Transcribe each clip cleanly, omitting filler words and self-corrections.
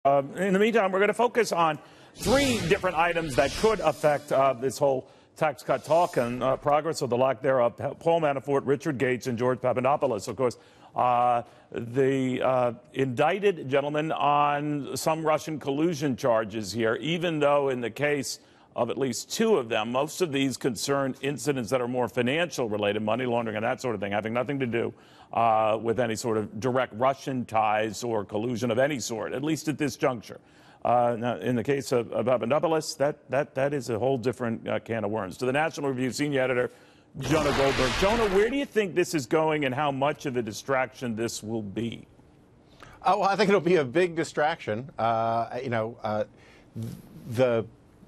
In the meantime, we're going to focus on three different items that could affect this whole tax cut talk and progress or the lack thereof. Paul Manafort, Richard Gates, and George Papadopoulos, of course, the indicted gentlemen on some Russian collusion charges here, even though in the case of at least two of them, most of these concern incidents that are more financial related, money laundering and that sort of thing, having nothing to do with any sort of direct Russian ties or collusion of any sort, at least at this juncture. Now, in the case of Papadopoulos, that is a whole different can of worms. To the National Review senior editor, Jonah Goldberg. Jonah, where do you think this is going and how much of a distraction this will be? Oh, well, I think it'll be a big distraction.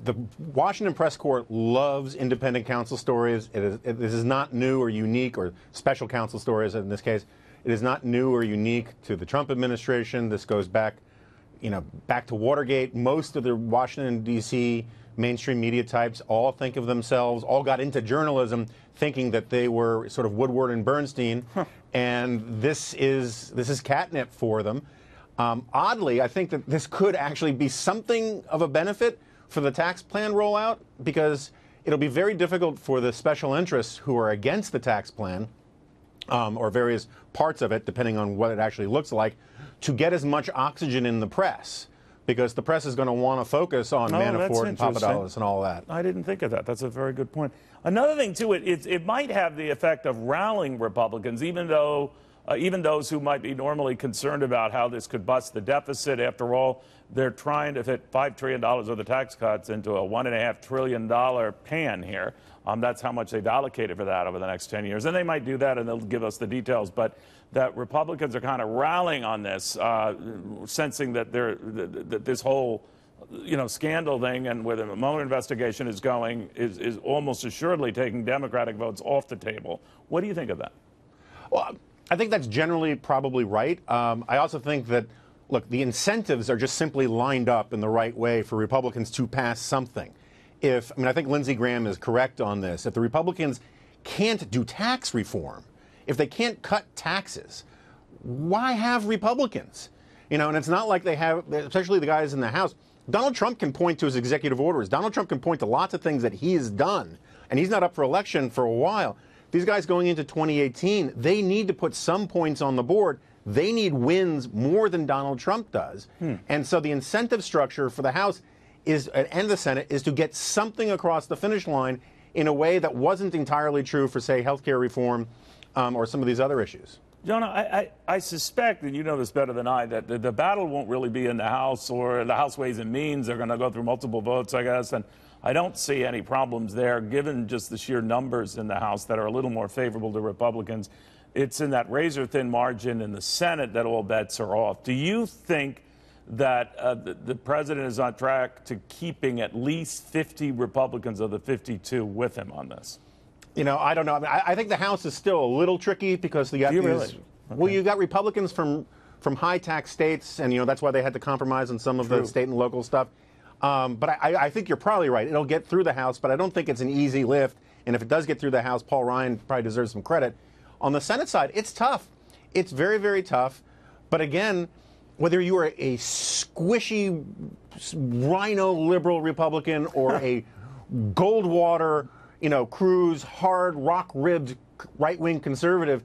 The Washington press corps loves independent counsel stories. This is not new or unique, or special counsel stories in this case. It is not new or unique to the Trump administration. This goes back, back to Watergate. Most of the Washington, D.C. mainstream media types all think of themselves, all got into journalism thinking that they were sort of Woodward and Bernstein, and this is catnip for them. Oddly, I think that this could actually be something of a benefit for the tax plan rollout, because it'll be very difficult for the special interests who are against the tax plan, or various parts of it, depending on what it actually looks like, to get as much oxygen in the press, because the press is going to want to focus on Manafort and Papadopoulos and all that. I didn't think of that. That's a very good point. Another thing, too, it might have the effect of rallying Republicans, even those who might be normally concerned about how this could bust the deficit. After all, they're trying to fit $5 trillion of the tax cuts into a $1.5 trillion pan here. That's how much they've allocated for that over the next 10 years. And they might do that, and they'll give us the details. But that Republicans are kind of rallying on this, sensing that that this whole scandal thing and where the Mueller investigation is going is almost assuredly taking Democratic votes off the table. What do you think of that? Well, I think that's generally probably right. I also think that, look, the incentives are just simply lined up in the right way for Republicans to pass something. I think Lindsey Graham is correct on this. If the Republicans can't do tax reform, if they can't cut taxes, why have Republicans? And it's not like they have, especially the guys in the House. Donald Trump can point to his executive orders. Donald Trump can point to lots of things that he has done, and he's not up for election for a while. These guys going into 2018, they need to put some points on the board. They need wins more than Donald Trump does. And so the incentive structure for the House and the Senate is to get something across the finish line in a way that wasn't entirely true for, say, health care reform or some of these other issues. Jonah, I suspect, and you know this better than I, that the battle won't really be in the House or the House Ways and Means. They're going to go through multiple votes, I guess, and I don't see any problems there, given just the sheer numbers in the House that are a little more favorable to Republicans. It's in that razor-thin margin in the Senate that all bets are off. Do you think that the president is on track to keeping at least 50 Republicans of the 52 with him on this? I don't know. I think the House is still a little tricky because you got well, you got Republicans from high-tax states, and that's why they had to compromise on some of the state and local stuff. But I think you're probably right. It'll get through the House, but I don't think it's an easy lift. And if it does get through the House, Paul Ryan probably deserves some credit. On the Senate side, it's tough. It's very, very tough. But again, whether you are a squishy rhino liberal Republican or a Goldwater, Cruz, hard, rock-ribbed right-wing conservative,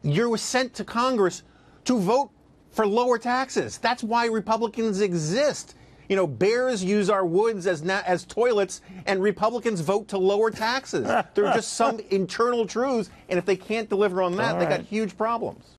you're sent to Congress to vote for lower taxes. That's why Republicans exist. Bears use our woods as toilets, and Republicans vote to lower taxes. There are just some internal truths, and if they can't deliver on that, they got huge problems.